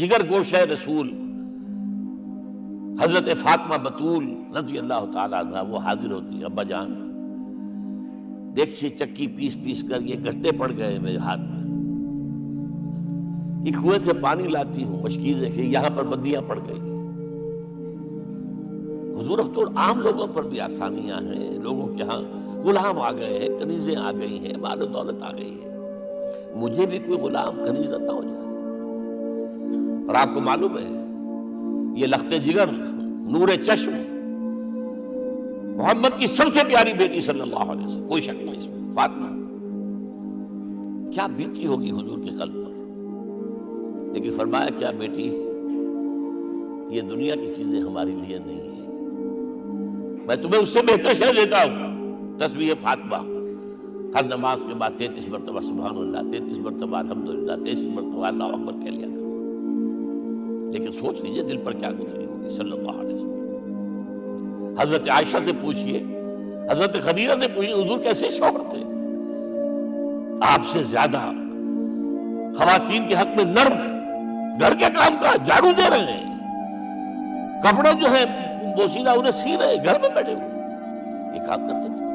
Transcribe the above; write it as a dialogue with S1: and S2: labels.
S1: جگر گوشہ رسول حضرت فاطمہ بطول رضی اللہ تعالیٰ عنہ وہ حاضر ہوتی ہے. ابا جان دیکھیے چکی پیس پیس کر یہ گڈھے پڑ گئے میرے ہاتھ میں، یہ کنویں سے پانی لاتی ہوں، مشکیزیں کہ یہاں پر بندیاں پڑ گئی. حضور اب تو عام لوگوں پر بھی آسانیاں ہیں، لوگوں کے ہاں غلام آ گئے ہیں، کنیزیں آ گئی ہیں، مال و دولت آ گئی ہے، مجھے بھی کوئی غلام کنیز عطا ہو جائے. اور آپ کو معلوم ہے یہ لخت جگر نور چشم محمد کی سب سے پیاری بیٹی صلی اللہ علیہ وسلم، کوئی شک نہیں اس میں، فاطمہ کیا بیتی ہوگی حضور کے قلب پر. لیکن فرمایا کیا بیٹی یہ دنیا کی چیزیں ہمارے لیے نہیں ہیں، میں تمہیں اس سے بہتر شے دیتا ہوں. تسبیح فاطمہ ہر نماز کے بعد 33 مرتبہ سبحان اللہ، 33 مرتبہ الحمدللہ، 33 مرتبہ اللہ اکبر کہہ لیا کرو. لیکن سوچ لیجئے دل پر کیا گزری ہوگی صلی اللہ علیہ وسلم. حضرت عائشہ سے پوچھئے، حضرت خدیجہ سے پوچھئے حضور کیسے شوہر تھے، آپ سے زیادہ خواتین کے حق میں نرم، گھر کے کام کا جھاڑو دے رہے ہیں، کپڑے جو ہے بوسیدہ انہیں سی رہے، گھر میں بیٹھے ہوئے یہ کام کرتے تھے.